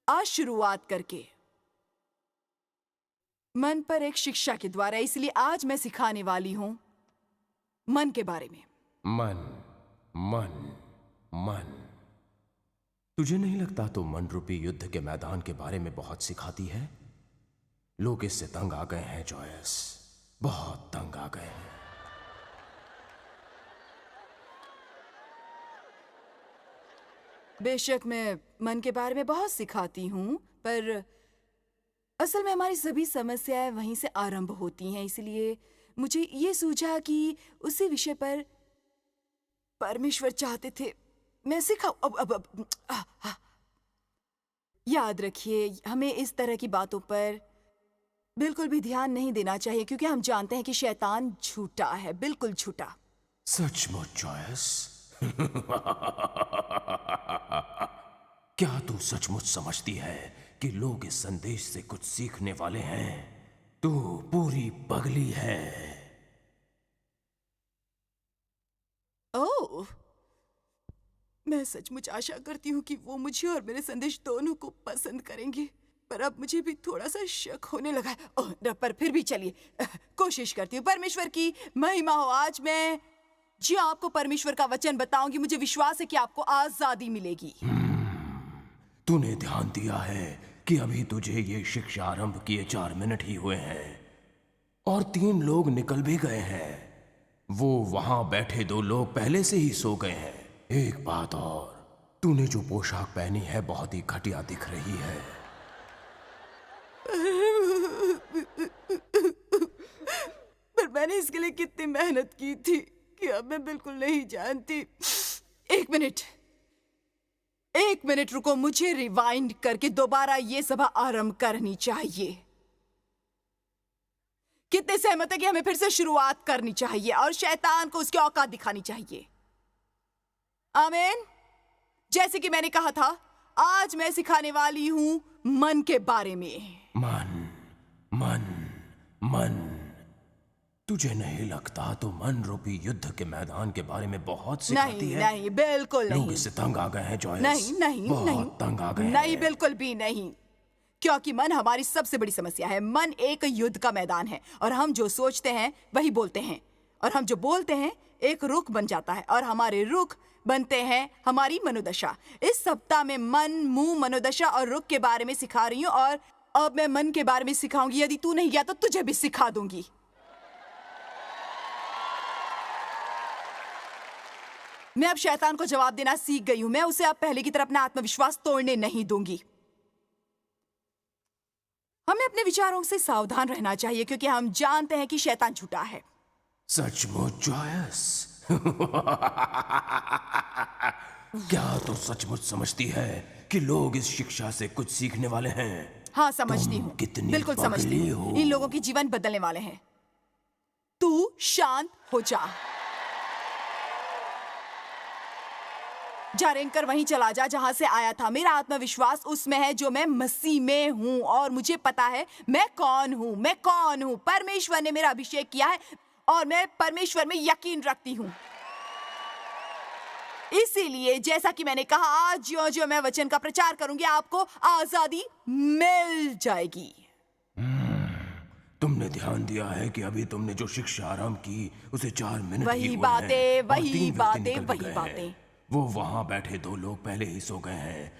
आज शुरुआत करके मन पर एक शिक्षा के द्वारा, इसलिए आज मैं सिखाने वाली हूं मन के बारे में। मन मन मन। तुझे नहीं लगता तो मन रूपी युद्ध के मैदान के बारे में बहुत सिखाती है? लोग इससे तंग आ गए हैं जॉयस, बहुत तंग आ गए हैं। बेशक मैं मन के बारे में बहुत सिखाती हूं, पर असल में हमारी सभी समस्याएं वहीं से आरंभ होती हैं। इसलिए मुझे ये सूझा कि उसी विषय पर परमेश्वर चाहते थे मैं सिखाऊं। याद रखिए, हमें इस तरह की बातों पर बिल्कुल भी ध्यान नहीं देना चाहिए, क्योंकि हम जानते हैं कि शैतान झूठा है, बिल्कुल झूठा। सचमुच जॉयस? क्या तू सचमुच समझती है कि लोग इस संदेश से कुछ सीखने वाले हैं? तू पूरी पगली है। ओह, मैं सचमुच आशा करती हूँ कि वो मुझे और मेरे संदेश दोनों को पसंद करेंगे, पर अब मुझे भी थोड़ा सा शक होने लगा है। ओह, पर फिर भी चलिए कोशिश करती हूँ। परमेश्वर की महिमा हो। आज मैं जी आपको परमेश्वर का वचन बताऊंगी। मुझे विश्वास है कि आपको आजादी मिलेगी। तूने ध्यान दिया है कि अभी तुझे ये शिक्षा आरंभ किए 4 मिनट ही हुए हैं और 3 लोग निकल भी गए हैं। वो वहां बैठे 2 लोग पहले से ही सो गए हैं। एक बात और, तूने जो पोशाक पहनी है बहुत ही घटिया दिख रही है। पर मैंने इसके लिए कितनी मेहनत की थी कि अब मैं बिल्कुल नहीं जानती। एक मिनट रुको, मुझे रिवाइंड करके दोबारा ये सभा आरंभ करनी चाहिए। कितने सहमत है कि हमें फिर से शुरुआत करनी चाहिए और शैतान को उसकी औकात दिखानी चाहिए? आमीन। जैसे कि मैंने कहा था, आज मैं सिखाने वाली हूं मन के बारे में। मन मन मन। तुझे नहीं लगता तो मन रूपी युद्ध के मैदान के बारे में बहुत सिखाती है? नहीं, बिल्कुल नहीं। लोग इससे तंग आ गए हैं जॉयस। नहीं, बहुत तंग आ गए हैं। नहीं, बिल्कुल भी नहीं, क्योंकि मन हमारी सबसे बड़ी समस्या है। मन एक युद्ध का मैदान है और हम जो सोचते हैं वही बोलते हैं, और हम जो बोलते हैं एक रुख बन जाता है, और हमारे रुख बनते हैं हमारी मनोदशा। इस सप्ताह में मन, मुंह, मनोदशा और रुख के बारे में सिखा रही हूँ, और अब मैं मन के बारे में सिखाऊंगी। यदि तू नहीं गया तो तुझे भी सिखा दूंगी। मैं अब शैतान को जवाब देना सीख गई हूं। मैं उसे अब पहले की तरह अपना आत्मविश्वास तोड़ने नहीं दूंगी। हमें अपने विचारों से सावधान रहना चाहिए, क्योंकि हम जानते हैं कि शैतान झूठा है। सचमुच जॉयस? क्या तू सचमुच समझती है कि लोग इस शिक्षा से कुछ सीखने वाले हैं? हाँ, समझती हूँ, कितनी बिल्कुल समझती हूँ। इन लोगों की जीवन बदलने वाले हैं। तू शांत हो जा। रेंग कर वहीं चला जा जहां से आया था। मेरा आत्मविश्वास उसमें है जो मैं मसीह में हूं, और मुझे पता है मैं कौन हूं। परमेश्वर ने मेरा अभिषेक किया है और मैं परमेश्वर में यकीन रखती हूं। इसीलिए जैसा कि मैंने कहा, आज जो मैं वचन का प्रचार करूंगी, आपको आजादी मिल जाएगी। तुमने ध्यान दिया है कि अभी तुमने जो शिक्षा आरंभ की उसे 4 मिनट ही हुए हैं और 3 व्यक्ति निकल भी गए हैं। वो वहां बैठे 2 लोग पहले ही सो गए हैं।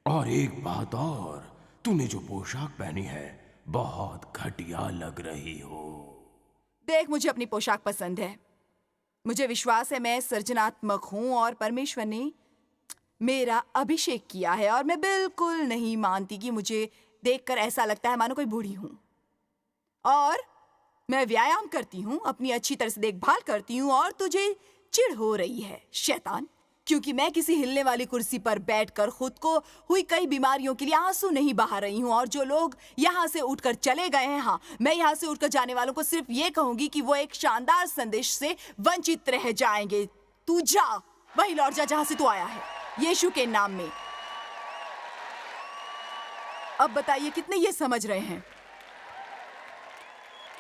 और एक बात और, तूने जो पोशाक पहनी है बहुत घटिया लग रही हो। देख, मुझे अपनी पोशाक पसंद है। मुझे विश्वास है मैं सृजनात्मक हूं और परमेश्वर ने मेरा अभिषेक किया है, और मैं बिल्कुल नहीं मानती कि मुझे देखकर ऐसा लगता है मानो कोई बूढ़ी हूं। और मैं व्यायाम करती हूं, अपनी अच्छी तरह से देखभाल करती हूं, और तुझे चिढ़ हो रही है शैतान, क्योंकि मैं किसी हिलने वाली कुर्सी पर बैठकर खुद को हुई कई बीमारियों के लिए आंसू नहीं बहा रही हूं। और जो लोग यहां से उठकर चले गए हैं, हाँ, मैं यहां से उठकर जाने वालों को सिर्फ ये कहूंगी कि वो एक शानदार संदेश से वंचित रह जाएंगे। तू जा, वहीं लौट जा जहां से तू आया है, यीशु के नाम में। अब बताइए कितने ये समझ रहे हैं?